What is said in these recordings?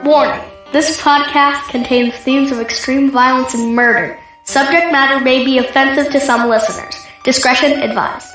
Warning, this podcast contains themes of extreme violence and murder. Subject matter may be offensive to some listeners. Discretion advised.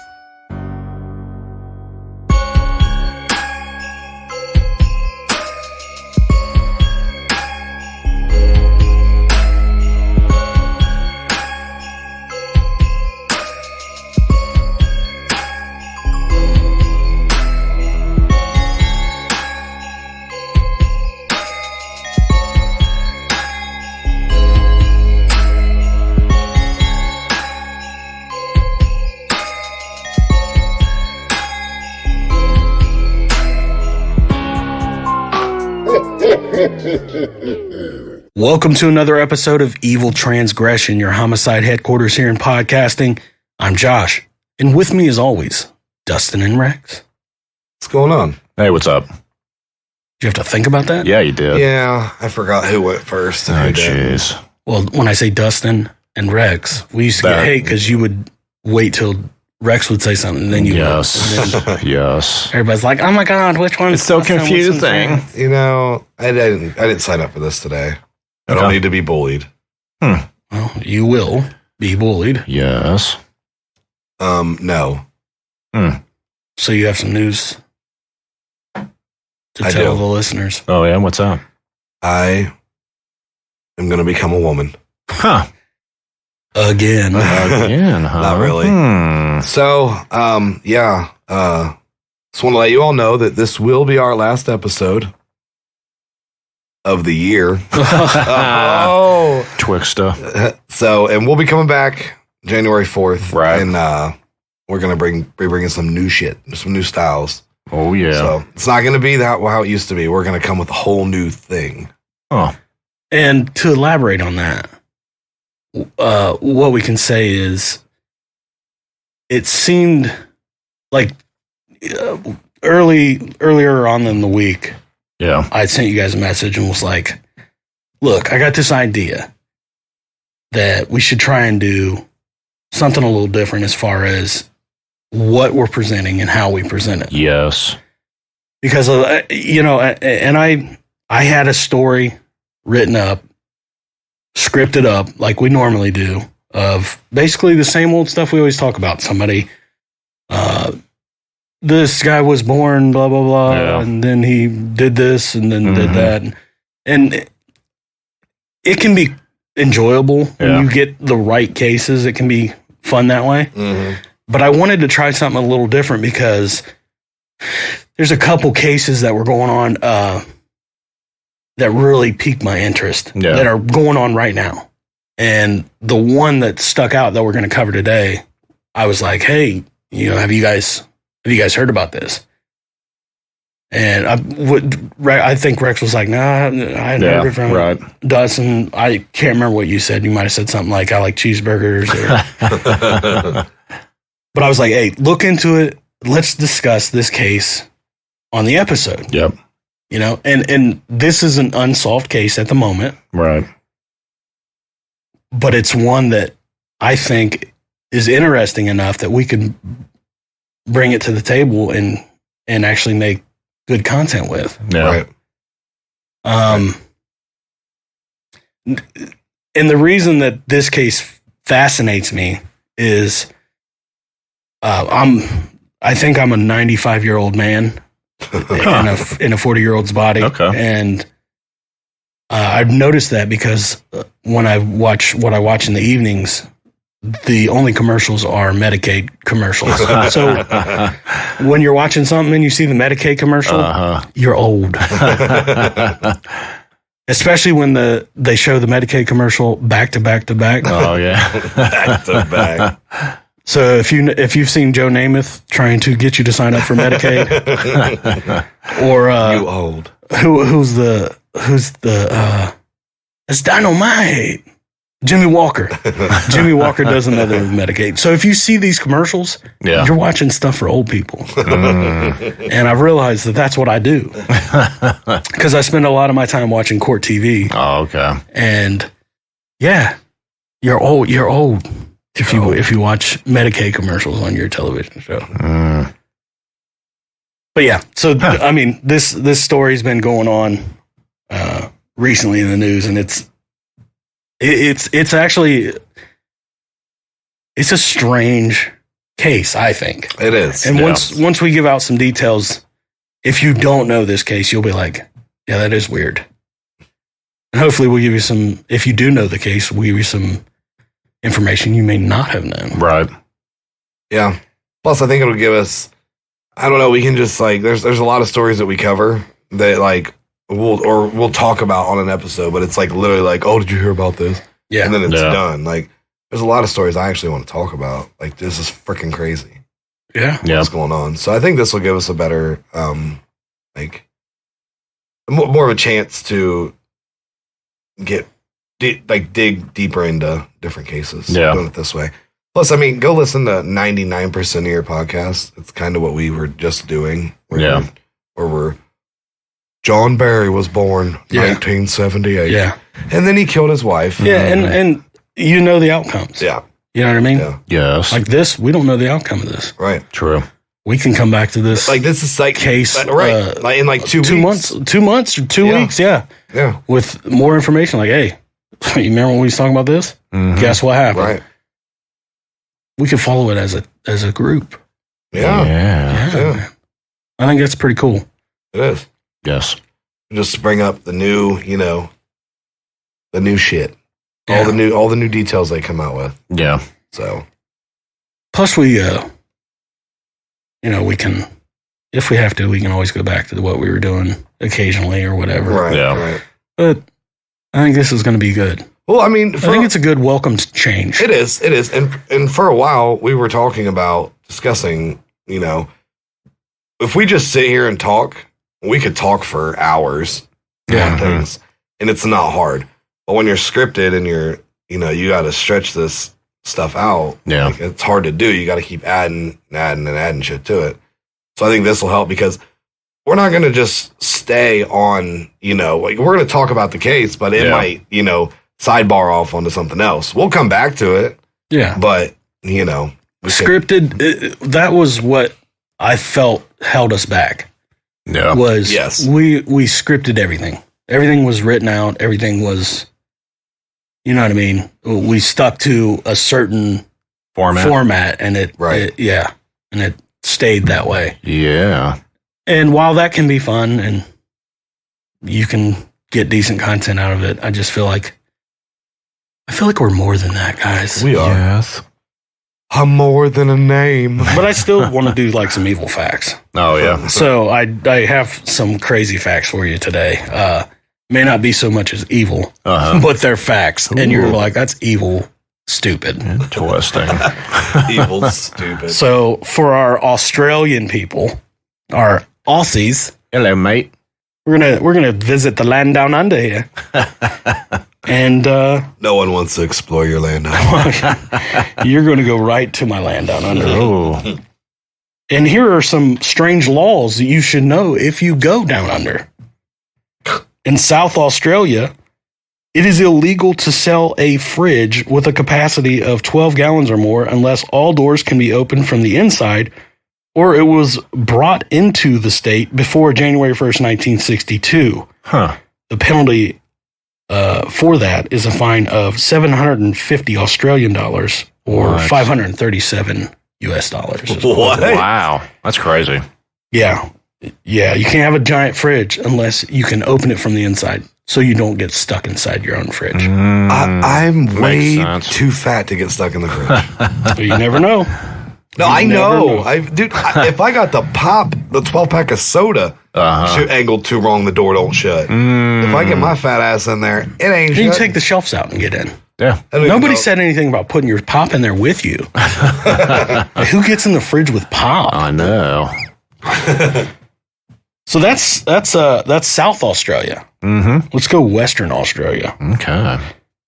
Welcome to another episode of Evil Transgression, your homicide headquarters here in podcasting. I'm Josh, and with me as always, Dustin and Rex. What's going on? Hey, what's up? Did you have to think about that? Yeah, you did. Yeah, I forgot who went first. Oh, jeez. Well, when I say Dustin and Rex, we used to get hate because you would wait till Rex would say something, and then you Yes. would. Yes. Everybody's like, "Oh my god, which one?" It's so confusing. You know, I didn't sign up for this today. I don't Okay. need to be bullied. Well, you will be bullied. Yes. No. So you have some news to I tell do. the listeners. Oh, yeah? What's up? I am going to become a woman. Huh. Again. Again, huh? Not really. So, yeah. Just want to let you all know that this will be our last episode of the year. Oh. Twixter. So, and we'll be coming back January 4th. Right. And we're going to be bringing some new shit, some new styles. Oh, yeah. So it's not going to be how it used to be. We're going to come with a whole new thing. Oh. And to elaborate on that, what we can say is it seemed like earlier on in the week, Yeah. I sent you guys a message and was like, look, I got this idea that we should try and do something a little different as far as what we're presenting and how we present it. Yes. Because, and I had a story written up, scripted up like we normally do, of basically the same old stuff we always talk about. Somebody, this guy was born, blah, blah, blah, Yeah. and then he did this and then did that. And it can be enjoyable when you get the right cases. It can be fun that way. Mm-hmm. But I wanted to try something a little different because there's a couple cases that were going on that really piqued my interest that are going on right now. And the one that stuck out that we're going to cover today, I was like, hey, have you guys heard about this? And I think Rex was like, nah, I hadn't heard it from right. Dustin. I can't remember what you said. You might have said something like, I like cheeseburgers. But I was like, hey, look into it. Let's discuss this case on the episode. Yep. And this is an unsolved case at the moment. Right. But it's one that I think is interesting enough that we could bring it to the table and actually make good content with. Yeah. Right. And the reason that this case fascinates me is I think I'm a 95-year-old man in a 40-year-old's body. Okay. And I've noticed that because when I watch in the evenings, the only commercials are Medicaid commercials. So when you're watching something and you see the Medicaid commercial, you're old. Especially when they show the Medicaid commercial back to back to back. Oh, yeah. Back to back. So if you've seen Joe Namath trying to get you to sign up for Medicaid, or You old. who's the it's Dynamite. Jimmy Walker. Jimmy Walker does another Medicaid. So if you see these commercials, you're watching stuff for old people. And I've realized that that's what I do. Because I spend a lot of my time watching court TV. Oh, okay. And yeah, you're old if you watch Medicaid commercials on your television show. But yeah, so I mean, this story's been going on recently in the news, and it's actually it's a strange case, I think. It is. And once we give out some details, if you don't know this case, you'll be like, yeah, that is weird. And hopefully we'll give you some, if you do know the case, we'll give you some information you may not have known. Right. Yeah. Plus, I think it'll give us, I don't know, we can just like, there's a lot of stories that we cover that like, we'll talk about on an episode, but it's like literally like, oh, did you hear about this? Yeah. And then it's done. Like, there's a lot of stories I actually want to talk about. Like, this is freaking crazy. Yeah. What's going on? So I think this will give us a better, like, more of a chance to dig deeper into different cases. Yeah. Doing it this way. Plus, I mean, go listen to 99% of your podcast. It's kind of what we were just doing. Where we're John Barry was born 1978. Yeah. And then he killed his wife. Yeah, and you know the outcomes. Yeah. You know what I mean? Yeah. Yes. Like this, we don't know the outcome of this. Right. True. We can come back to this. Like this is like case, right? Like in like 2 weeks. 2 months or 2 weeks. Yeah. Yeah. With more information. Like, hey, you remember when we was talking about this? Mhm. Guess what happened? Right. We could follow it as a group. Yeah. Yeah. I think that's pretty cool. It is. Yes. Just to bring up the new, the new shit. Yeah. All the new details they come out with. Yeah. So Plus, we we can, if we have to, we can always go back to what we were doing occasionally or whatever. right. Yeah. Right. But I think this is going to be good. Well, I mean, I think it's a good welcome change. It is. And for a while we were discussing, if we just sit here and talk, we could talk for hours on things, and it's not hard. But when you're scripted and you got to stretch this stuff out, like, it's hard to do. You got to keep adding shit to it. So I think this will help because we're not going to just stay on, like we're going to talk about the case, but it might, sidebar off onto something else. We'll come back to it. Yeah. But, scripted, that was what I felt held us back. Yeah. Was Yes. we scripted everything. Everything was written out. Everything was, you know what I mean? We stuck to a certain format and it and it stayed that way. Yeah. And while that can be fun and you can get decent content out of it, I feel like we're more than that, guys. We are. Yes. I'm more than a name. But I still want to do like some evil facts. Oh, yeah. So I have some crazy facts for you today. May not be so much as evil, but they're facts. And you're like, that's evil, stupid. Interesting. Evil, stupid. So for our Australian people, our Aussies, Hello, mate. we're gonna visit the land down under here. And No one wants to explore your land. you're going to go right to my land down under. Oh. And here are some strange laws that you should know if you go down under. In South Australia, it is illegal to sell a fridge with a capacity of 12 gallons or more unless all doors can be opened from the inside or it was brought into the state before January 1st, 1962. Huh. The penalty for that is a fine of 750 Australian dollars or What? 537 US dollars. What? Wow. That's crazy. Yeah. Yeah. You can't have a giant fridge unless you can open it from the inside so you don't get stuck inside your own fridge. I'm way sense. too fat to get stuck in the fridge. But you never know. No, You I never know. If I got the 12-pack of soda angled too wrong, the door don't shut. If I get my fat ass in there, it ain't You can shut. take the shelves out and get in. Yeah. I don't even Nobody know. said anything about putting your pop in there with you. Who gets in the fridge with pop? I know. So that's South Australia. Mm-hmm. Let's go Western Australia. Okay.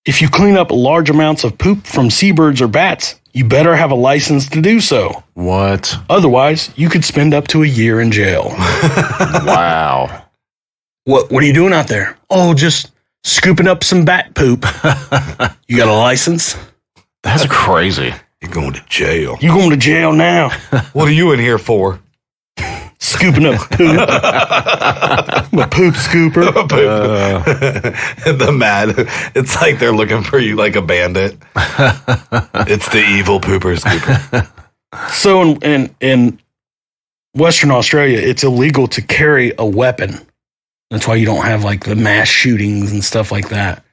If you clean up large amounts of poop from seabirds or bats, you better have a license to do so. What? Otherwise, you could spend up to a year in jail. Wow. What are you doing out there? Oh, just scooping up some bat poop. You got a license? That's crazy. You're going to jail. You going to jail now? What are you in here for? Scooping up poop. a poop scooper. The mad. It's like they're looking for you like a bandit. It's the evil pooper scooper. So in Western Australia, it's illegal to carry a weapon. That's why you don't have like the mass shootings and stuff like that.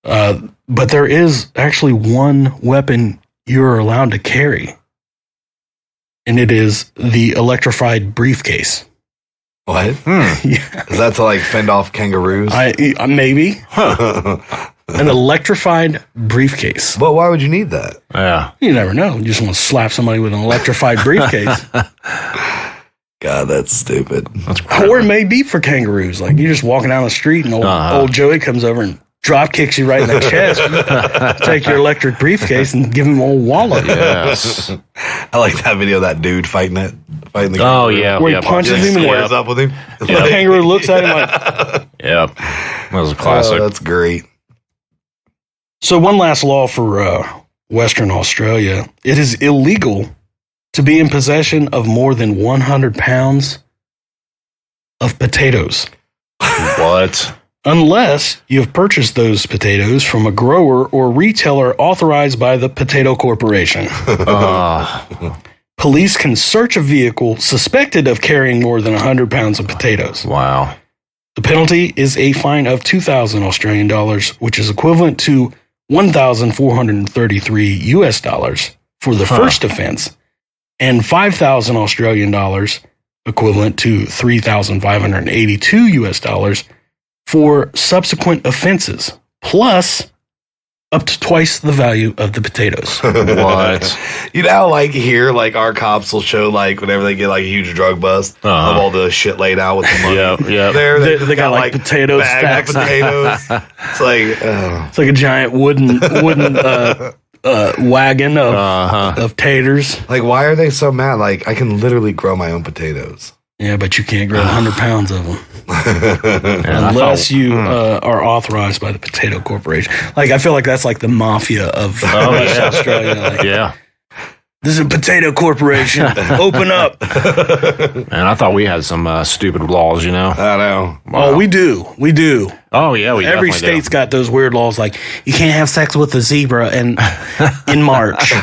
But there is actually one weapon you're allowed to carry, and it is the electrified briefcase. What? Yeah. Is that to like fend off kangaroos? Maybe. An electrified briefcase. But why would you need that? Yeah. You never know. You just want to slap somebody with an electrified briefcase. God, that's stupid. Or it may be for kangaroos. Like you're just walking down the street and old Joey comes over and drop kicks you right in the chest. Take your electric briefcase and give him an old wallet. Yes. I like that video of that dude fighting the kangaroo. Oh, yeah. Where he punches him and squares up with him. the kangaroo looks at him like... Yep. That was a classic. Oh, that's great. So one last law for Western Australia. It is illegal to be in possession of more than 100 pounds of potatoes. What? Unless you've purchased those potatoes from a grower or retailer authorized by the Potato Corporation. Police can search a vehicle suspected of carrying more than 100 pounds of potatoes. Wow. The penalty is a fine of 2,000 Australian dollars, which is equivalent to 1,433 US dollars for the first offense, and 5,000 Australian dollars, equivalent to 3,582 US dollars for subsequent offenses, plus up to twice the value of the potatoes. What? You know how like here, like our cops will show like whenever they get like a huge drug bust of all the shit laid out with the money. Yeah. They got like potatoes, bags of potatoes. It's like it's like a giant wooden wagon of taters. Like, why are they so mad? Like, I can literally grow my own potatoes. Yeah, but you can't grow 100 pounds of them. Unless you are authorized by the Potato Corporation. Like, I feel like that's like the mafia of Australia. Like, Yeah. this is a Potato Corporation. Open up. And I thought we had some stupid laws, you know? I know. Wow. Oh, we do. We do. Oh, yeah, we Every state's got those weird laws like you can't have sex with a zebra in March.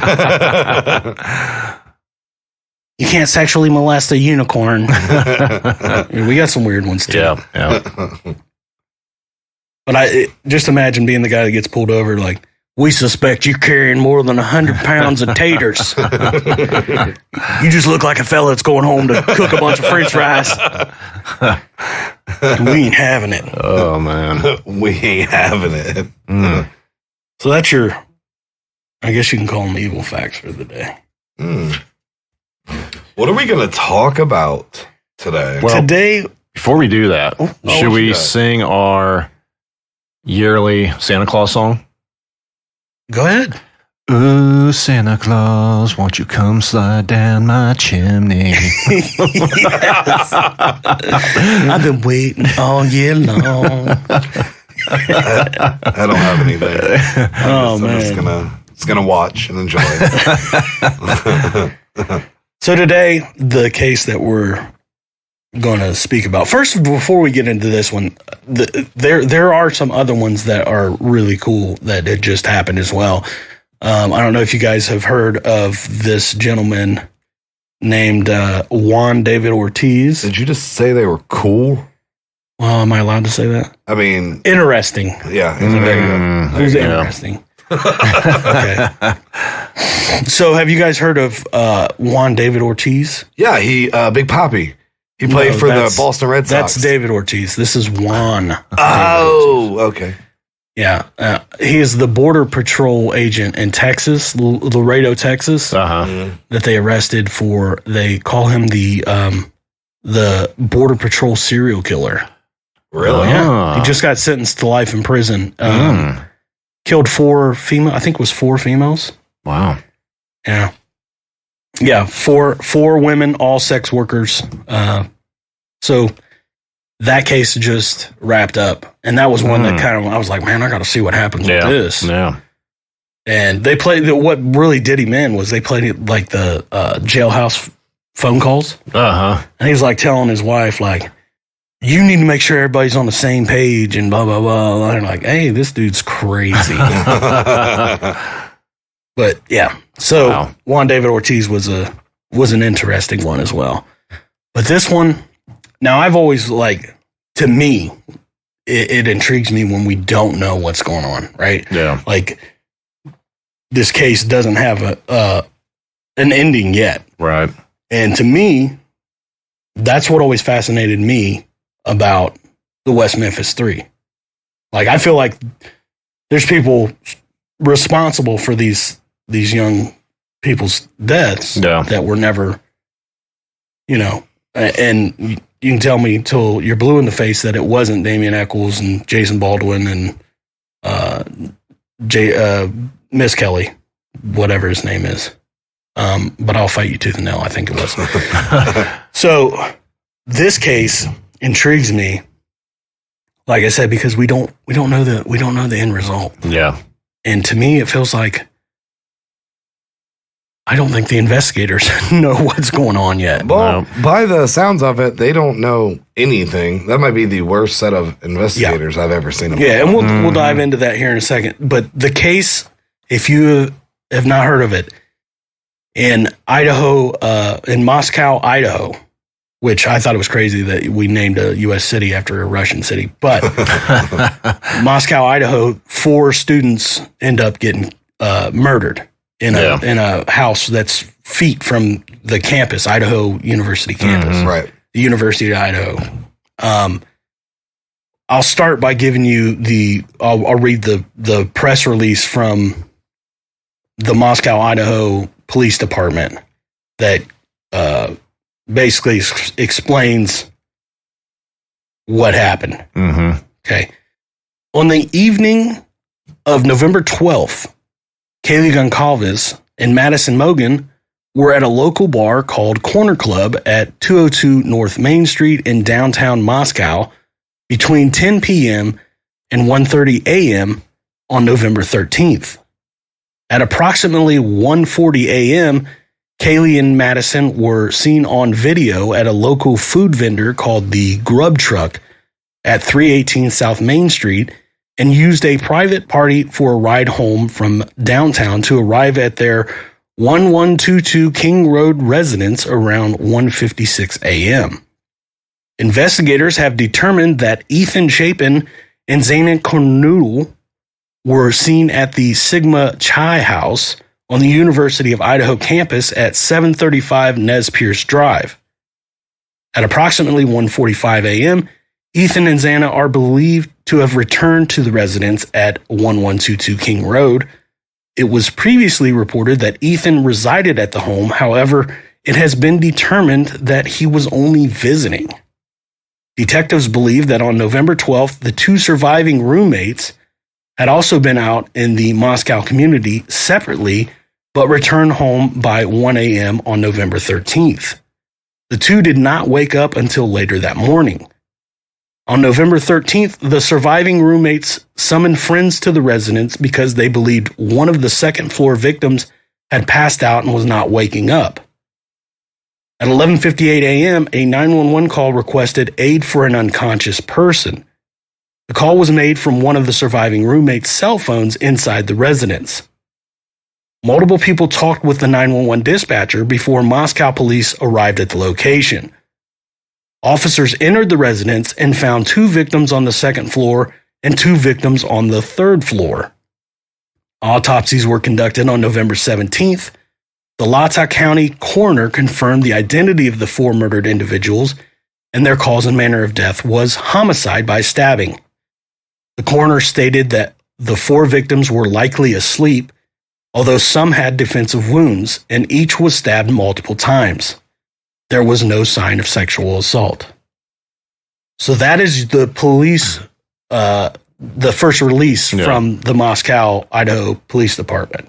You can't sexually molest a unicorn. We got some weird ones too. Yeah. But just imagine being the guy that gets pulled over like, we suspect you carrying more than 100 pounds of taters. You just look like a fella that's going home to cook a bunch of french fries. We ain't having it. Oh, man. We ain't having it. So that's your, I guess you can call them evil facts for the day. What are we going to talk about today? Well, Today, before we do that, should we sing our yearly Santa Claus song? go ahead. Ooh, Santa Claus, won't you come slide down my chimney? I've been waiting all year long. I don't have anything. Oh, I'm man. just gonna watch and enjoy it. So today, the case that we're going to speak about. First, before we get into this one, there are some other ones that are really cool that had just happened as well. I don't know if you guys have heard of this gentleman named Juan David Ortiz. Did you just say they were cool? Well, am I allowed to say that? I mean, Interesting. yeah. There you go. It was interesting. Okay. So, have you guys heard of Juan David Ortiz? Yeah, he Big Papi. He played for the Boston Red Sox. That's David Ortiz. This is Juan. Oh, okay. Yeah. He is the Border Patrol agent in Texas, Laredo, Texas, that they arrested for. They call him the Border Patrol serial killer. Really? Yeah. He just got sentenced to life in prison. Killed 4 female. I think it was 4 females. Wow. Yeah. Yeah. 4 women, all sex workers. So that case just wrapped up. And that was one that kind of, I was like, man, I got to see what happens with this. Yeah. And they played, what really did him in was they played it like the jailhouse phone calls. And he was like telling his wife, like, you need to make sure everybody's on the same page and blah, blah, blah. And I'm like, hey, this dude's crazy. But yeah, so Juan David Ortiz was an interesting one as well. But this one, now I've always to me, it intrigues me when we don't know what's going on, right? Yeah. Like this case doesn't have an ending yet. Right. And to me, that's what always fascinated me about the West Memphis 3. Like, I feel like there's people responsible for these young people's deaths that were never, and you can tell me till you're blue in the face that it wasn't Damian Eccles and Jason Baldwin and Miss Kelly, whatever his name is. But I'll fight you tooth and nail. I think it was. So this case intrigues me, like I said, because we don't know the end result. Yeah. And to me, it feels like I don't think the investigators know what's going on yet. Well, by the sounds of it, they don't know anything. That might be the worst set of investigators I've ever seen. Yeah, and we'll dive into that here in a second. But the case, if you have not heard of it, in Idaho, in Moscow, Idaho, which I thought it was crazy that we named a U.S. city after a Russian city. But Moscow, Idaho, 4 students end up getting murdered in a house that's feet from the campus, Idaho University campus. Right. The University of Idaho. I'll start by giving you I'll read the press release from the Moscow, Idaho Police Department that basically explains what happened. Mm-hmm. Okay. On the evening of November 12th, Kaylee Goncalves and Madison Mogan were at a local bar called Corner Club at 202 North Main Street in downtown Moscow between 10 p.m. and 1:30 a.m. on November 13th. At approximately 1:40 a.m., Kaylee and Madison were seen on video at a local food vendor called the Grub Truck at 318 South Main Street and used a private party for a ride home from downtown to arrive at their 1122 King Road residence around 1:56 a.m. Investigators have determined that Ethan Chapin and Zaina Cornoodle were seen at the Sigma Chi House on the University of Idaho campus at 735 Nez Perce Drive. At approximately 1:45 a.m., Ethan and Zaina are believed to have returned to the residence at 1122 King Road. It was previously reported that Ethan resided at the home. However, it has been determined that he was only visiting. Detectives believe that on November 12th, the 2 surviving roommates had also been out in the Moscow community separately, but returned home by 1 a.m. on November 13th. The 2 did not wake up until later that morning. On November 13th, the surviving roommates summoned friends to the residence because they believed one of the second-floor victims had passed out and was not waking up. At 11:58 a.m., a 911 call requested aid for an unconscious person. The call was made from one of the surviving roommates' cell phones inside the residence. Multiple people talked with the 911 dispatcher before Moscow police arrived at the location. Officers entered the residence and found 2 victims on the second floor and 2 victims on the third floor. Autopsies were conducted on November 17th. The Latah County coroner confirmed the identity of the 4 murdered individuals, and their cause and manner of death was homicide by stabbing. The coroner stated that the 4 victims were likely asleep, although some had defensive wounds, and each was stabbed multiple times. There was no sign of sexual assault. So that is the police, the first release from the Moscow, Idaho Police Department.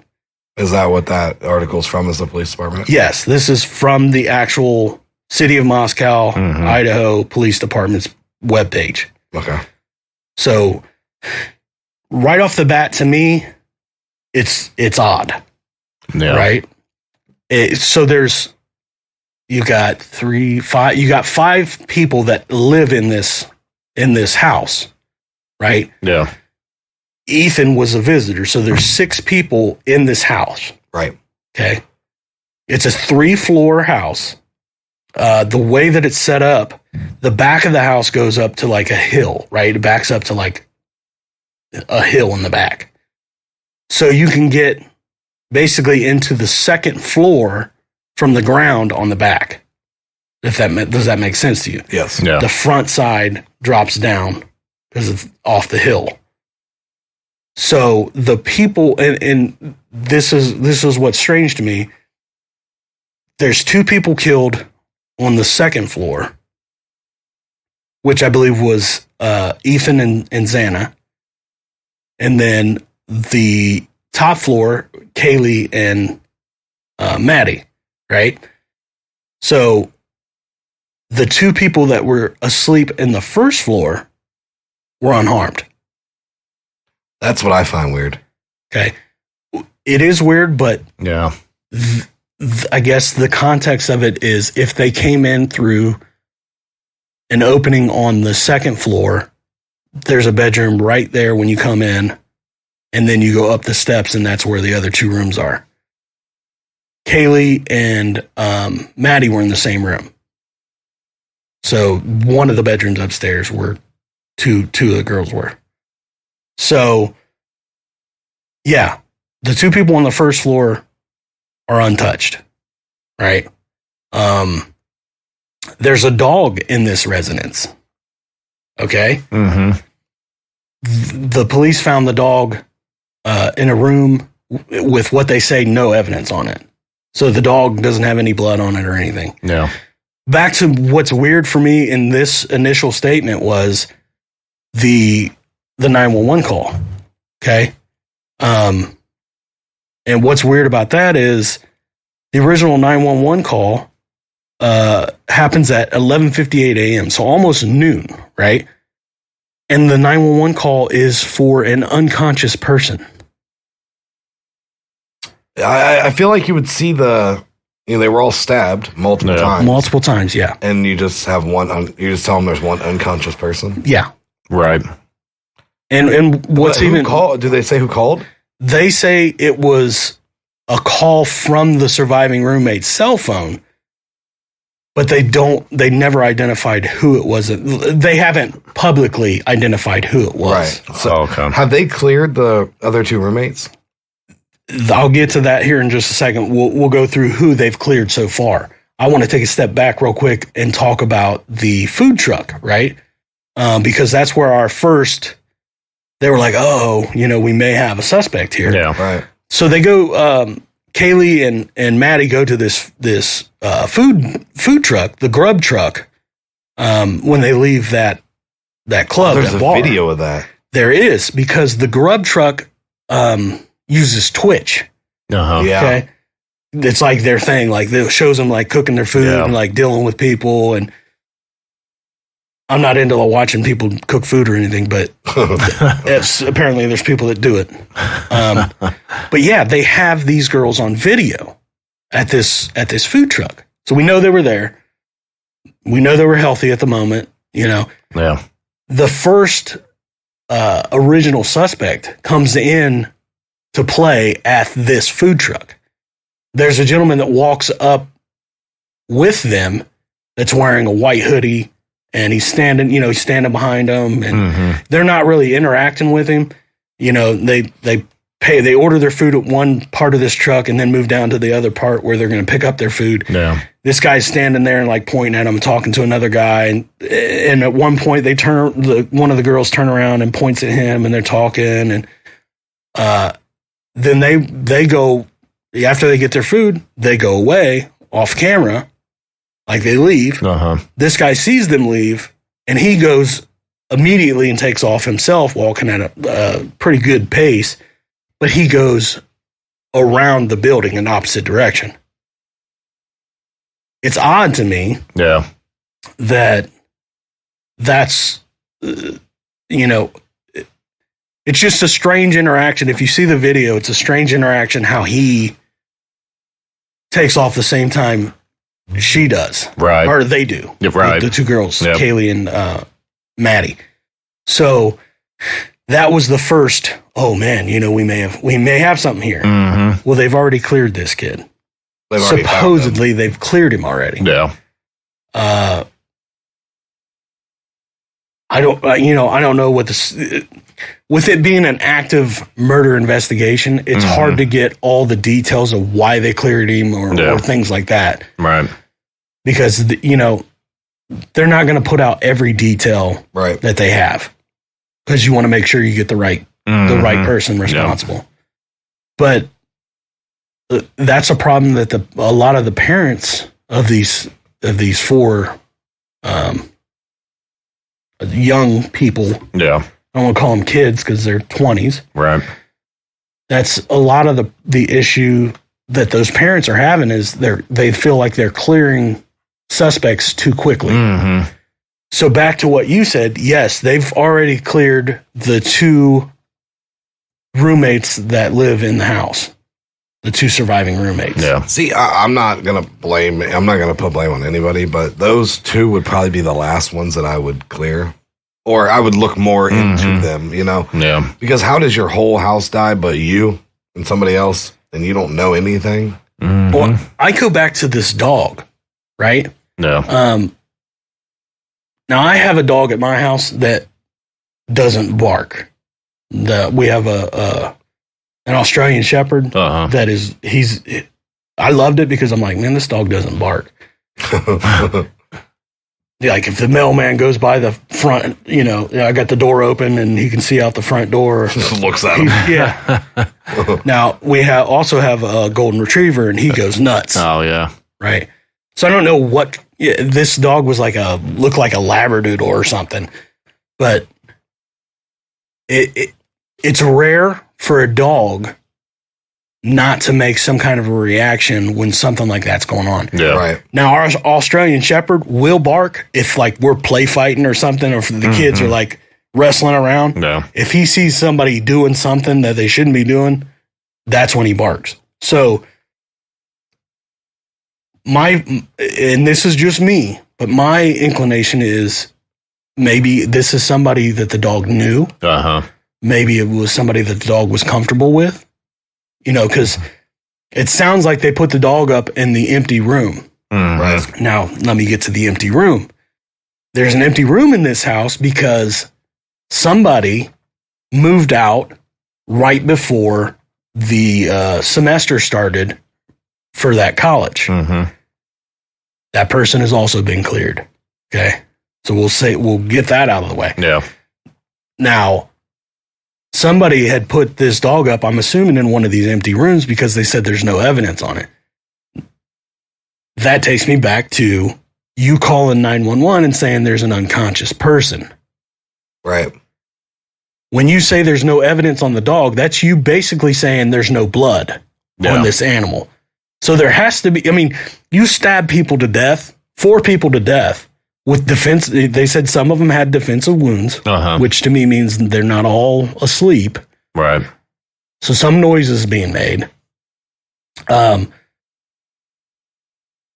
Is that what that article's from, is the police department? Yes, this is from the actual City of Moscow, Idaho Police Department's webpage. Okay. So right off the bat, to me, it's odd. Yeah. Right? So there's, You got 5. You got 5 people that live in this house, right? Yeah. Ethan was a visitor, so there's 6 people in this house. Right. Okay. It's a 3-floor house. The way that it's set up, the back of the house goes up to like a hill, right? It backs up to like a hill in the back. So you can get basically into the 2nd floor from the ground on the back. Does that make sense to you? Yes. Yeah. The front side drops down because it's off the hill. So the people, and this is what's strange to me. There's 2 people killed on the 2nd floor, which I believe was Ethan and Xana. And then the top floor, Kaylee and Maddie, right? So the 2 people that were asleep in the 1st floor were unharmed. That's what I find weird. Okay. It is weird, but yeah, I guess the context of it is if they came in through an opening on the 2nd floor, there's a bedroom right there when you come in, and then you go up the steps, and that's where the other 2 rooms are. Kaylee and Maddie were in the same room. So one of the bedrooms upstairs were two of the girls were. So, yeah, the 2 people on the 1st floor are untouched, right? There's a dog in this residence, okay? Mm-hmm. The police found the dog in a room with what they say no evidence on it. So the dog doesn't have any blood on it or anything. Yeah. Back to what's weird for me in this initial statement was the 911 call. Okay. And what's weird about that is the original 911 call happens at 11:58 a.m. So almost noon, right? And the 911 call is for an unconscious person. I feel like you would see they were all stabbed multiple times. Multiple times, yeah. And you just have you just tell them there's one unconscious person. Yeah. Right. And what's even called? Do they say who called? They say it was a call from the surviving roommate's cell phone, but they never identified who it was. They haven't publicly identified who it was. Right. So have they cleared the other 2 roommates? I'll get to that here in just a second. We'll go through who they've cleared so far. I want to take a step back real quick and talk about the food truck, right? Because that's where they were like, oh, we may have a suspect here. Yeah. Right. So they go, Kaylee and Maddie go to this food truck, the grub truck, when they leave that club. There's that a bar. video of that. There is, because the grub truck uses Twitch. Uh-huh. Yeah. Okay. It's like their thing. Like it shows them like cooking their food and like dealing with people. And I'm not into watching people cook food or anything, but apparently there's people that do it. But yeah, they have these girls on video at this food truck. So we know they were there. We know they were healthy at the moment, Yeah. The first original suspect comes in to play at this food truck. There's a gentleman that walks up with them that's wearing a white hoodie, and he's standing behind them, and they're not really interacting with him. They order their food at one part of this truck and then move down to the other part where they're going to pick up their food. Yeah. This guy's standing there and like pointing at him and talking to another guy. And at one point they one of the girls turn around and points at him, and they're talking. And then they go, after they get their food, they go away off camera, like they leave. Uh-huh. This guy sees them leave, and he goes immediately and takes off himself, walking at a pretty good pace. But he goes around the building in the opposite direction. It's odd to me that's it's just a strange interaction. If you see the video, it's a strange interaction how he takes off the same time she does. Right. Or they do. Yeah, right. The two girls, Kaylee and Maddie. So that was the first, oh man, we may have something here. Mm-hmm. Well, they've already cleared this kid. Supposedly they've cleared him already. Yeah. I don't know what this, with it being an active murder investigation, it's hard to get all the details of why they cleared him or things like that. Right. Because, they're not going to put out every detail that they have because you want to make sure you get the right person responsible. Yeah. But that's a problem that a lot of the parents of these four young people. Yeah. I don't want to call them kids because they're 20s. Right. That's a lot of the issue that those parents are having is they feel like they're clearing suspects too quickly. Mm-hmm. So back to what you said, yes, they've already cleared the two roommates that live in the house. The two surviving roommates. Yeah. See, I'm not going to put blame on anybody, but those two would probably be the last ones that I would clear. Or I would look more into them, Yeah. Because how does your whole house die but you and somebody else and you don't know anything? Mm-hmm. Well, I go back to this dog, right? Yeah. Now I have a dog at my house that doesn't bark. We have an Australian Shepherd that is, I loved it because I'm like, man, this dog doesn't bark. Like if the mailman goes by the front, I got the door open and he can see out the front door. Looks at him. Yeah. Now we also have a golden retriever and he goes nuts. Oh yeah. Right. So I don't know what this dog was looked like a Labradoodle or something, but it's rare for a dog not to make some kind of a reaction when something like that's going on. Yeah. Right. Now, our Australian Shepherd will bark if we're play fighting or something, or if the kids are wrestling around. Yeah. If he sees somebody doing something that they shouldn't be doing, that's when he barks. So and this is just me, but my inclination is maybe this is somebody that the dog knew. Maybe it was somebody that the dog was comfortable with, because it sounds like they put the dog up in the empty room. Right. Now, let me get to the empty room. There's an empty room in this house because somebody moved out right before the semester started for that college. Mm-hmm. That person has also been cleared. Okay. So we'll get that out of the way. Yeah. Now, somebody had put this dog up, I'm assuming, in one of these empty rooms because they said there's no evidence on it. That takes me back to you calling 911 and saying there's an unconscious person. Right. When you say there's no evidence on the dog, that's you basically saying there's no blood on this animal. So there has to be, you stab people to death, 4 people to death. With defense, they said some of them had defensive wounds, which to me means they're not all asleep. Right. So some noise is being made.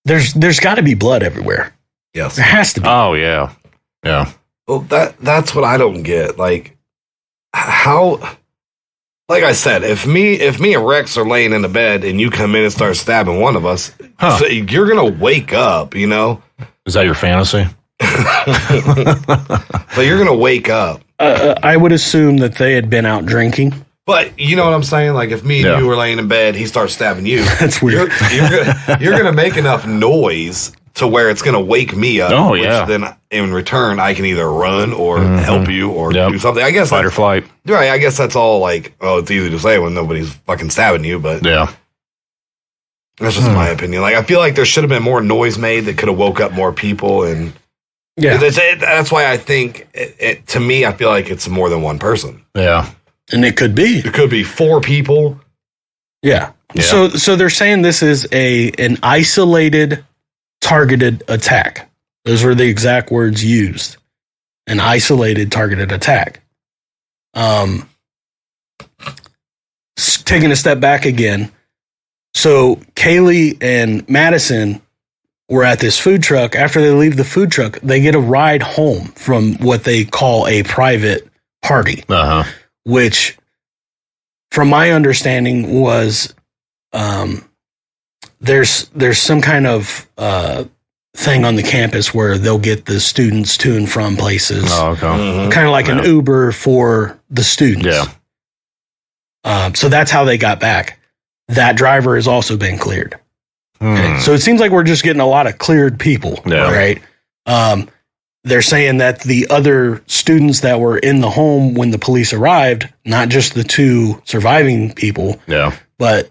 There's got to be blood everywhere. Yes, there has to be. Oh yeah, yeah. Well, that's what I don't get. Like how. Like I said, if me and Rex are laying in the bed and you come in and start stabbing one of us, so you're gonna wake up. Is that your fantasy? But you're gonna wake up. I would assume that they had been out drinking. But you know what I'm saying? Like if me and you were laying in bed, he starts stabbing you. That's weird. You're gonna make enough noise to where it's gonna wake me up. Oh yeah. Then in return, I can either run or help you or do something. I guess fight or flight. Right. I guess that's all. It's easy to say when nobody's fucking stabbing you, but yeah. That's just my opinion. I feel like there should have been more noise made that could have woke up more people, and that's why I think to me, I feel like it's more than one person. Yeah, and it could be. It could be 4 people. Yeah. So they're saying this is an isolated, targeted attack. Those were the exact words used. An isolated, targeted attack. Taking a step back again. So Kaylee and Madison were at this food truck. After they leave the food truck, they get a ride home from what they call a private party, which, from my understanding, was there's some kind of thing on the campus where they'll get the students to and from places. Kind of like an Uber for the students. So that's how they got back. That driver has also been cleared. Okay. So it seems like we're just getting a lot of cleared people, right? They're saying that the other students that were in the home when the police arrived, not just the 2 surviving people, but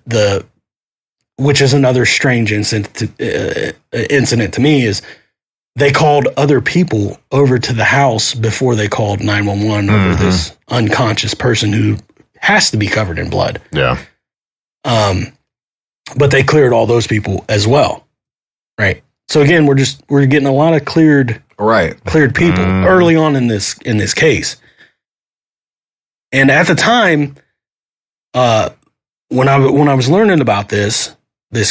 which is another strange incident to me, is they called other people over to the house before they called 911 over this unconscious person who has to be covered in blood. But they cleared all those people as well, right? So again, we're getting a lot of cleared people early on in this case. And at the time, when I was learning about this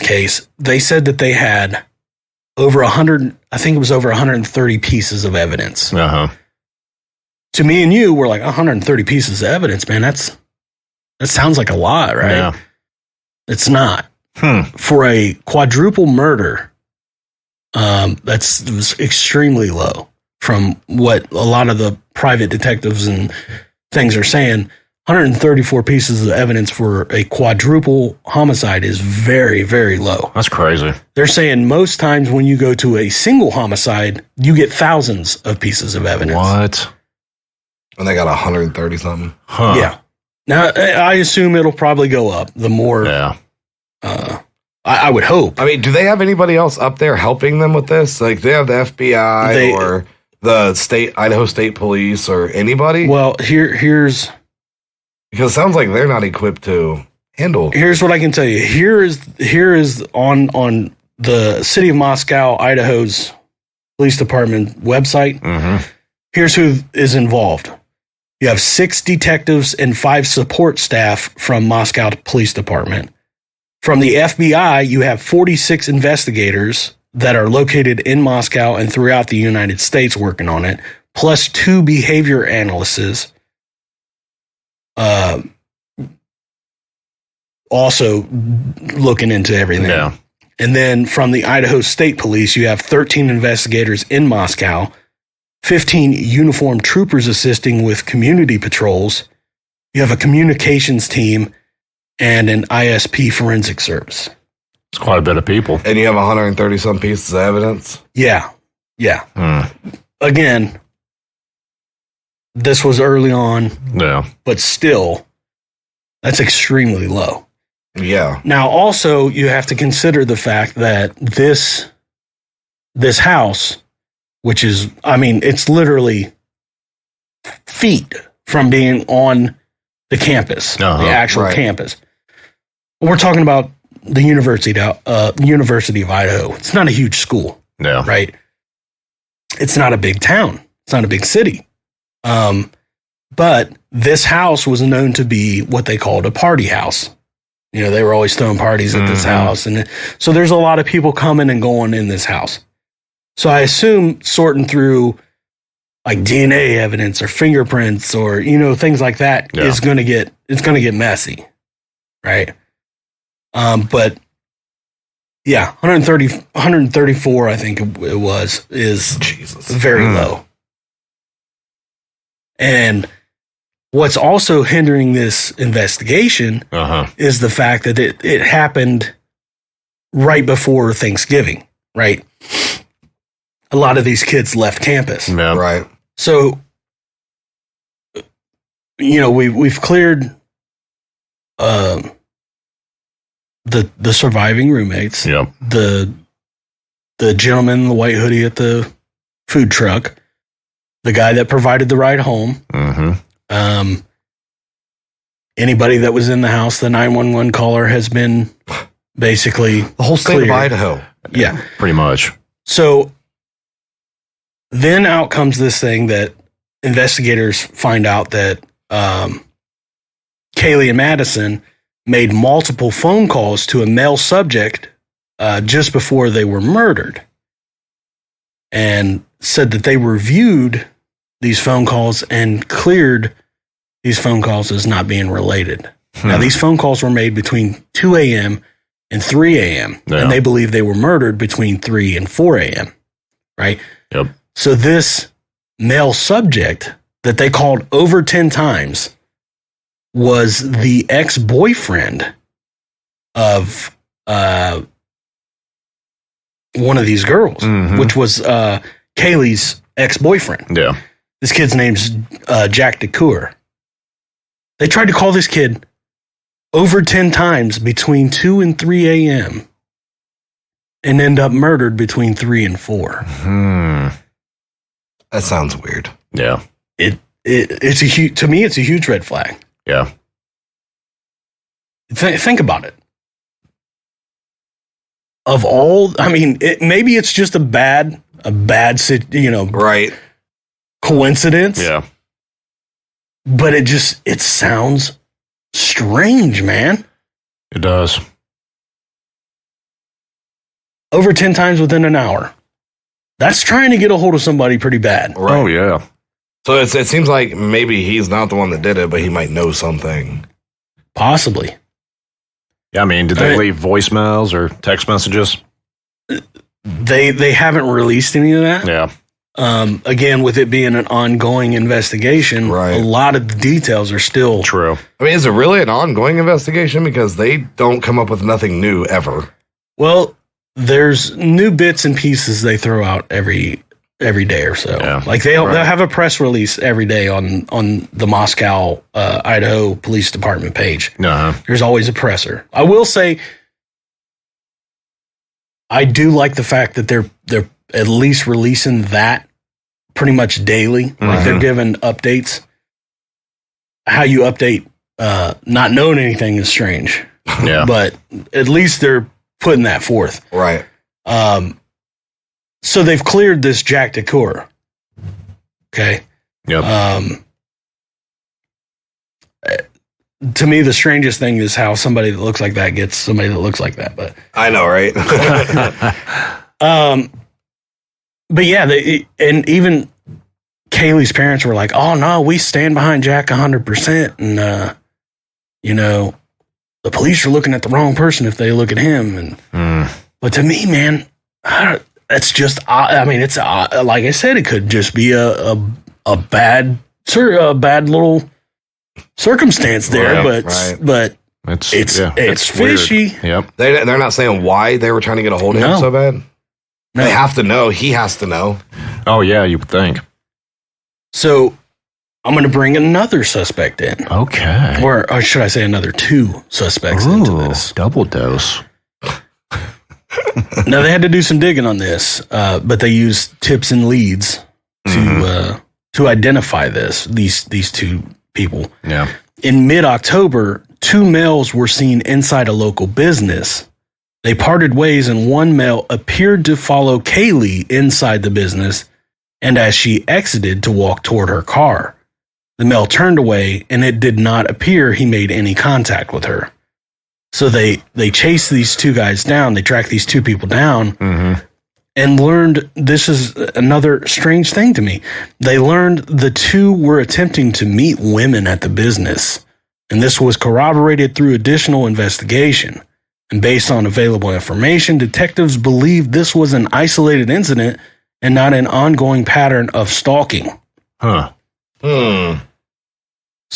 case, they said that they had over 100, I think it was over 130 pieces of evidence. To me and you, we're like, 130 pieces of evidence, man. That sounds like a lot, right? Yeah. It's not. For a quadruple murder, was extremely low from what a lot of the private detectives and things are saying. 134 pieces of evidence for a quadruple homicide is very, very low. That's crazy. They're saying most times when you go to a single homicide, you get thousands of pieces of evidence. What? And they got 130 something. Yeah. Now, I assume it'll probably go up the more. Yeah. I would hope. I mean, do they have anybody else up there helping them with this? Like, do they have the FBI or the Idaho State Police or anybody? Well, here's... Because it sounds like they're not equipped to handle. Here's what I can tell you. Here is on the City of Moscow, Idaho's police department website. Here's who is involved. You have 6 detectives and 5 support staff from Moscow Police Department. From the FBI, you have 46 investigators that are located in Moscow and throughout the United States working on it, plus 2 behavior analysts. Also looking into everything. Yeah. And then from the Idaho State Police, you have 13 investigators in Moscow, 15 uniformed troopers assisting with community patrols. You have a communications team and an ISP forensic service. It's quite a bit of people. And you have 130 some pieces of evidence? Yeah. Again, this was early on. Yeah. But still, that's extremely low. Yeah. Now, also, you have to consider the fact that this house, which is, I mean, it's literally feet from being on the campus, the actual campus. We're talking about the University of Idaho. It's not a huge school. Yeah. Right? It's not a big town. It's not a big city. But this house was known to be what they called a party house. You know, they were always throwing parties at this house. And so there's a lot of people coming and going in this house. So I assume sorting through like DNA evidence or fingerprints or, you know, things like that is going to get messy. Right. But yeah, 134, I think it was, is very low. And what's also hindering this investigation is the fact that it happened right before Thanksgiving, right? A lot of these kids left campus. Yeah. Right. So, you know, we've cleared the surviving roommates. Yeah. The gentleman in the white hoodie at the food truck. The guy that provided the ride home. Anybody that was in the house, the 911 caller has been basically the whole state of Idaho. Yeah. Pretty much. So then out comes this thing that investigators find out that Kaylee and Madison made multiple phone calls to a male subject just before they were murdered. and said that they reviewed these phone calls and cleared these phone calls as not being related. Now, these phone calls were made between 2 a.m. and 3 a.m., and they believe they were murdered between 3 and 4 a.m., right? Yep. So this male subject that they called over 10 times was the ex-boyfriend of one of these girls, which was Kaylee's ex-boyfriend. Yeah. This kid's name's Jack DeCoeur. They tried to call this kid over 10 times between 2 and 3 a.m. and end up murdered between 3 and 4. That sounds weird. Yeah. It's a huge, to me, it's a huge red flag. Yeah. Think about it. Of all, I mean, maybe it's just a bad, right, coincidence. Yeah. But it sounds strange, man. It does. Over 10 times within an hour. That's trying to get a hold of somebody pretty bad. Right. Oh, yeah. So it seems like maybe he's not the one that did it, but he might know something. Possibly. Yeah, I mean, did they leave voicemails or text messages? They haven't released any of that. Yeah. Again, with it being an ongoing investigation, right, a lot of the details are still true. I mean, is it really an ongoing investigation? Because they don't come up with nothing new ever. Well, there's new bits and pieces they throw out every day or so. Yeah. Like they'll have a press release every day on the Moscow, Idaho Police Department page. There's always a presser. I will say, I do like the fact that they're at least releasing that pretty much daily. Like they're giving updates. How you update not knowing anything is strange. Yeah. But at least they're putting that forth. Right. So they've cleared this Jack DeCoeur. Okay. Yep. To me, the strangest thing is how somebody that looks like that gets somebody that looks like that. But I know, right? But yeah, and even Kaylee's parents were like, "Oh no, we stand behind Jack 100%," and the police are looking at the wrong person if they look at him. And but to me, man, that's just. I mean, it's like I said, it could just be a bad little circumstance there, but it's fishy. Weird. Yep. They're not saying why they were trying to get a hold of him so bad. No. They have to know. He has to know. Oh yeah, you would think. So I'm going to bring another suspect in. Okay. Or should I say another 2 suspects into this? Double dose. Now, they had to do some digging on this, but they used tips and leads to identify these 2 people. Yeah. In mid-October, 2 males were seen inside a local business. They parted ways, and one male appeared to follow Kaylee inside the business, and as she exited to walk toward her car. The male turned away, and it did not appear he made any contact with her. So they chased these 2 guys down. They tracked these 2 people down and learned, this is another strange thing to me. They learned the 2 were attempting to meet women at the business, and this was corroborated through additional investigation. And based on available information, detectives believe this was an isolated incident and not an ongoing pattern of stalking. Huh. So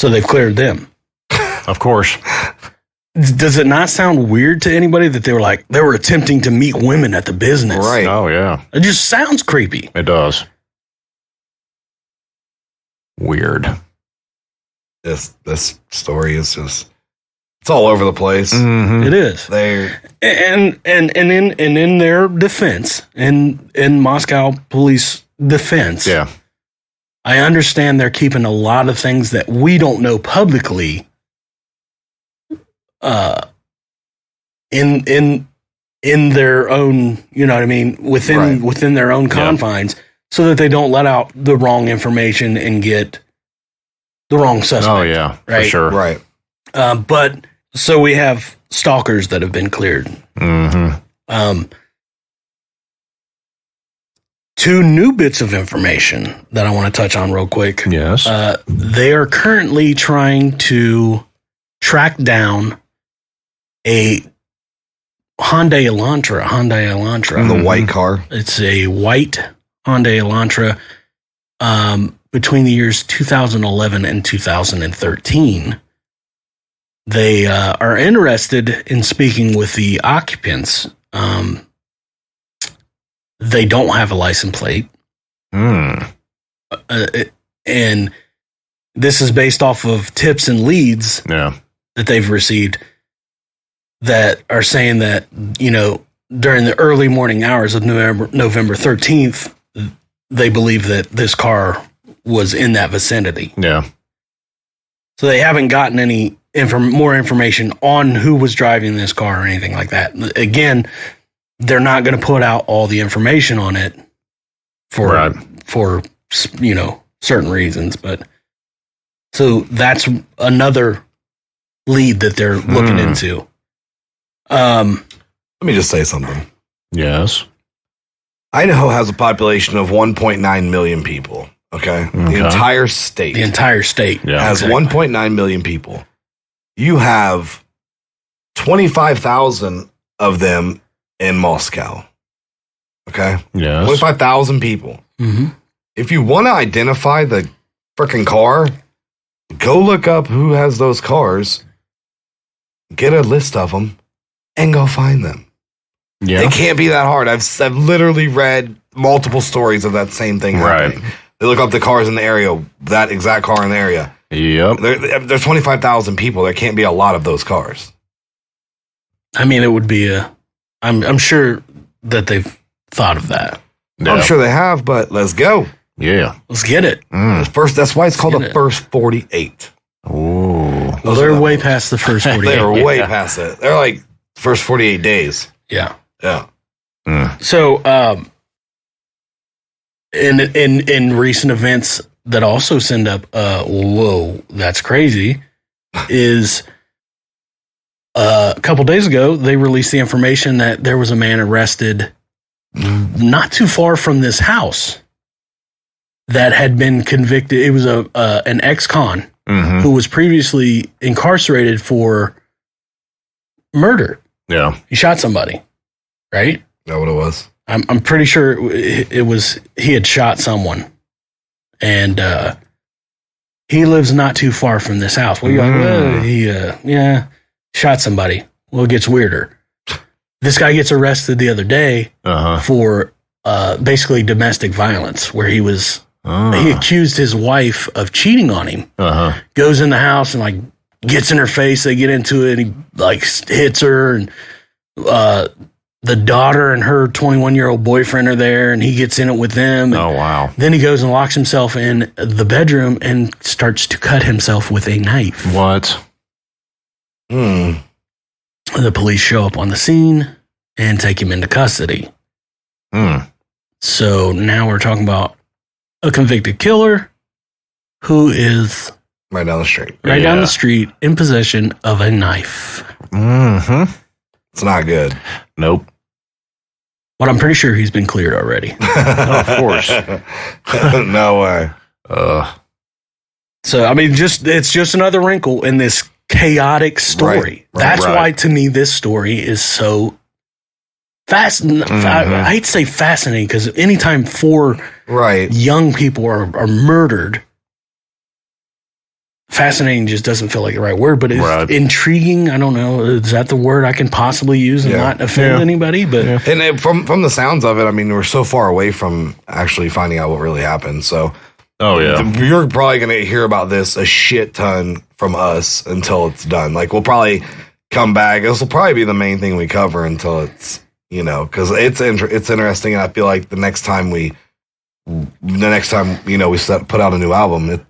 they've cleared them. Of course. Does it not sound weird to anybody that they were attempting to meet women at the business? Right. Oh, yeah. It just sounds creepy. It does. Weird. This story is just, it's all over the place. It is. And in their defense, in Moscow police defense, yeah, I understand they're keeping a lot of things that we don't know publicly in their own, you know what I mean, within their own confines, so that they don't let out the wrong information and get the wrong suspect. Oh yeah, right? For sure. Right. But so we have stalkers that have been cleared. 2 2 new bits of information that I want to touch on real quick. Yes. They are currently trying to track down a Hyundai Elantra. The white car. It's a white Hyundai Elantra between the years 2011 and 2013. They are interested in speaking with the occupants. They don't have a license plate. And this is based off of tips and leads that they've received that are saying that, during the early morning hours of November 13th, they believe that this car was in that vicinity. Yeah. So they haven't gotten any more information on who was driving this car or anything like that. Again, they're not going to put out all the information on it for certain reasons, but so that's another lead that they're looking into. Let me just say something. Yes. Idaho has a population of 1.9 million people. Okay. The entire state. The entire state has 1.9 million people. You have 25,000 of them in Moscow. Okay. Yes. 25,000 people. Mm-hmm. If you want to identify the freaking car, go look up who has those cars, get a list of them, and go find them. Yeah. It can't be that hard. I've literally read multiple stories of that same thing happening. Right. They look up the cars in the area, that exact car in the area. Yep. There's 25,000 people. There can't be a lot of those cars. I mean, it would be I'm sure that they've thought of that. Yeah. I'm sure they have, but let's go. Yeah. Let's get it. That's why it's called the first 48. Oh. Well, they're way past the first 48. They're way past it. They're like first 48 days. Yeah. Yeah. So, in recent events that also send up, whoa, that's crazy, is a couple days ago, they released the information that there was a man arrested not too far from this house that had been convicted. It was an ex-con who was previously incarcerated for murder. Yeah. He shot somebody, right? Is that what it was? I'm pretty sure it was he had shot someone, and he lives not too far from this house. Well, you're like, well, he shot somebody. Well, it gets weirder. This guy gets arrested the other day for basically domestic violence, where he accused his wife of cheating on him. Goes in the house and like gets in her face. They get into it. And he like hits her, and the daughter and her 21-year-old boyfriend are there, and he gets in it with them. Oh, wow. Then he goes and locks himself in the bedroom and starts to cut himself with a knife. What? The police show up on the scene and take him into custody. So now we're talking about a convicted killer who is right down the street. Right down the street in possession of a knife. It's not good. Nope. But I'm pretty sure he's been cleared already. Of course. No way. So, I mean, it's just another wrinkle in this chaotic story. That's why, to me, this story is so fascinating. I hate to say fascinating, because anytime 4 young people are murdered, fascinating just doesn't feel like the right word, but it's intriguing. I don't know. Is that the word I can possibly use and not offend anybody? But and from the sounds of it, I mean, we're so far away from actually finding out what really happened. So, you're probably going to hear about this a shit ton from us until it's done. Like, we'll probably come back. This will probably be the main thing we cover until it's, because it's interesting. And I feel like the next time we put out a new album, new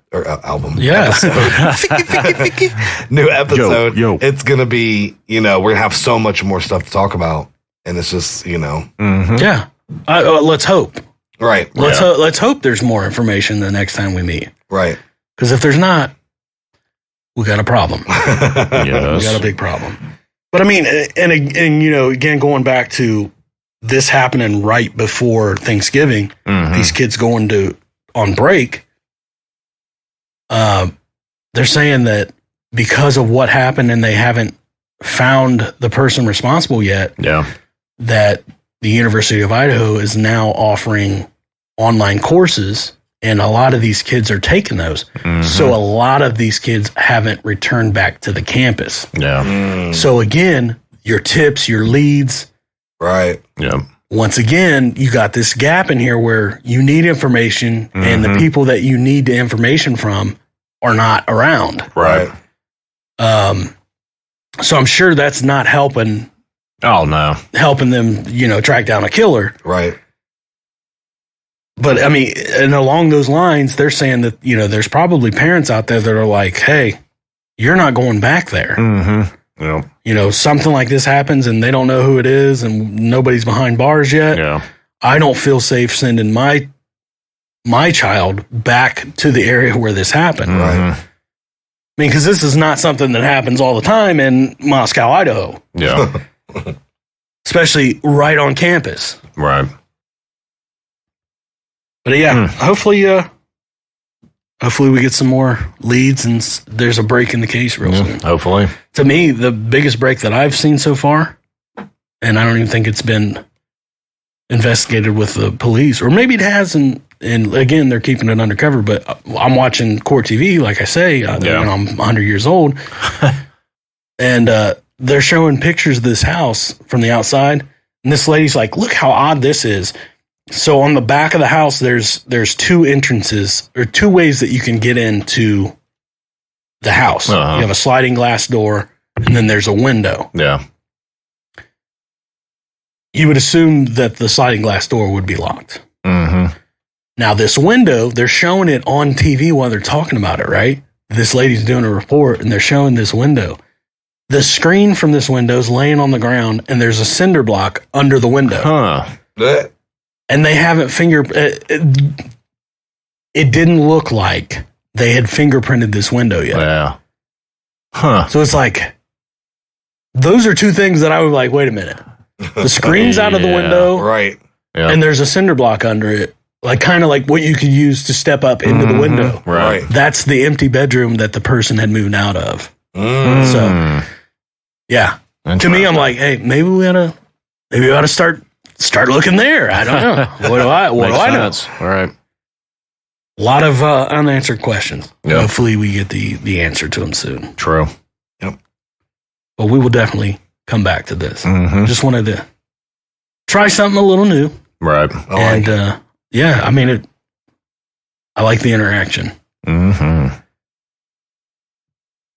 episode, it's going to be, we're going to have so much more stuff to talk about. And it's just, let's hope. Right. Let's hope there's more information the next time we meet. Right. Because if there's not, we got a problem. Yes. We got a big problem. But I mean, and again, going back to this happening right before Thanksgiving, these kids going on break, they're saying that because of what happened and they haven't found the person responsible yet, that the University of Idaho is now offering online courses, and a lot of these kids are taking those. So a lot of these kids haven't returned back to the campus. So again, your tips, your leads. Right. Once again, you got this gap in here where you need information and the people that you need the information from are not around. Right. So I'm sure that's not helping. Oh, no. Helping them, track down a killer. Right. But I mean, and along those lines, they're saying that, there's probably parents out there that are like, hey, you're not going back there. Something like this happens and they don't know who it is and nobody's behind bars yet. I don't feel safe sending my child back to the area where this happened. Right. I mean, because this is not something that happens all the time in Moscow, Idaho. Especially right on campus. Right. But yeah, hopefully we get some more leads and there's a break in the case real soon. Hopefully. To me, the biggest break that I've seen so far, and I don't even think it's been investigated with the police, or maybe it has, and again, they're keeping it undercover, but I'm watching Court TV, like I say, I'm 100 years old, and they're showing pictures of this house from the outside, and this lady's like, look how odd this is. So on the back of the house, there's two entrances, or two ways that you can get into the house. You have a sliding glass door, and then there's a window. You would assume that the sliding glass door would be locked. Now, this window, they're showing it on TV while they're talking about it, right? This lady's doing a report, and they're showing this window. The screen from this window is laying on the ground, and there's a cinder block under the window. And they haven't it didn't look like they had fingerprinted this window yet. So it's like, those are two things that I was like, wait a minute. The screen's out of the window. Right. And there's a cinder block under it. Like kind of like what you could use to step up into the window. Right. That's the empty bedroom that the person had moved out of. So, yeah. To me, I'm like, hey, maybe we ought to start looking there. I don't know. What do I know? All right. A lot of unanswered questions. Hopefully we get the answer to them soon. True. But we will definitely come back to this. Just wanted to try something a little new. Right. I like the interaction.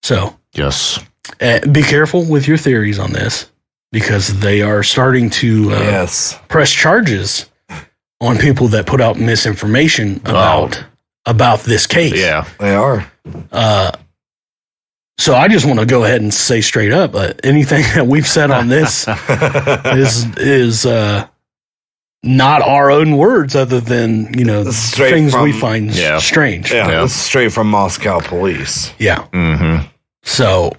So. Yes. Be careful with your theories on this, because they are starting to press charges on people that put out misinformation about this case. Yeah, they are. So I just want to go ahead and say straight up, anything that we've said on this is not our own words, other than things we find strange. Yeah, this is straight from Moscow police. Yeah. So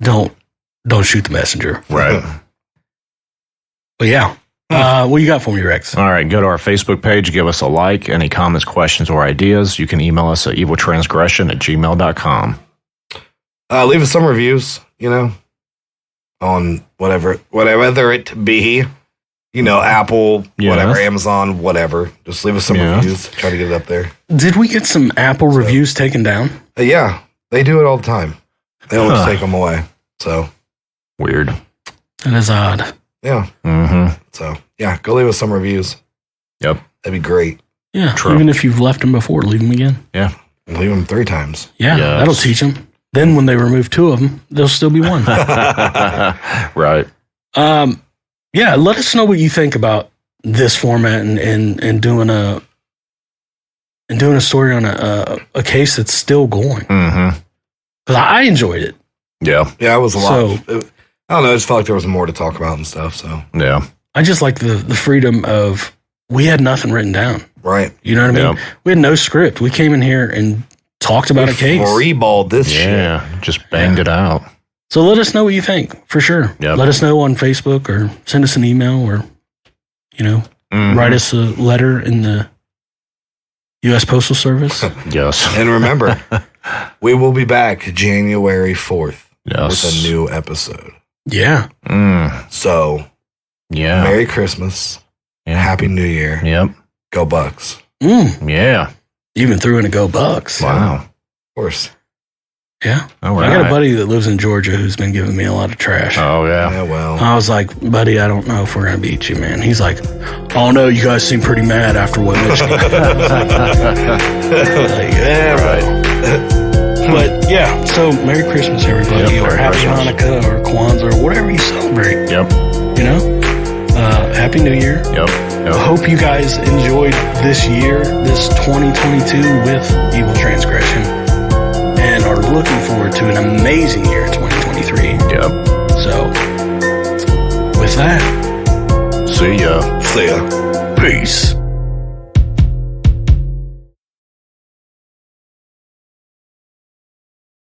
don't shoot the messenger. Right. But yeah. What you got for me, Rex? All right. Go to our Facebook page. Give us a like. Any comments, questions, or ideas, you can email us at eviltransgression@gmail.com. Leave us some reviews, on whatever it be, Apple, whatever, Amazon, whatever. Just leave us some reviews. Try to get it up there. Did we get some Apple reviews taken down? Yeah. They do it all the time. They always take them away. So weird. That is odd. Yeah. So yeah, go leave us some reviews. Yep. That'd be great. Yeah. True. Even if you've left them before, leave them again. Yeah. Leave them 3 times. Yeah. Yes. That'll teach them. Then when they remove 2 of them, there'll still be 1. Right. Yeah. Let us know what you think about this format and doing a story on a case that's still going. Because I enjoyed it. Yeah. Yeah, it was a lot. I don't know. I just felt like there was more to talk about and stuff. So yeah. I just like the freedom of, we had nothing written down. Right. You know what I mean? Yep. We had no script. We came in here and talked about a case. Freeballed this shit. Yeah. Just banged it out. So let us know what you think, for sure. Yep. Let us know on Facebook or send us an email or write us a letter in the U.S. Postal Service. Yes. And remember, we will be back January 4th with a new episode. Yeah. So, Merry Christmas. Yeah. Happy New Year. Yep. Go Bucks. Yeah. Even threw in a Go Bucks. Wow. Of course. Yeah. All right. I got a buddy that lives in Georgia who's been giving me a lot of trash. Oh, yeah. Yeah, well. I was like, buddy, I don't know if we're going to beat you, man. He's like, oh, no, you guys seem pretty mad after what Michigan did. Like, yeah, Right. But, yeah, so Merry Christmas, everybody, Yep, or Merry Happy Christmas. Hanukkah, or Kwanzaa, or whatever you celebrate. Yep. Happy New Year. Yep. I hope you guys enjoyed this year, this 2022 with Evil Transgression, and are looking forward to an amazing year 2023. Yep. So, with that, See ya. See ya. peace.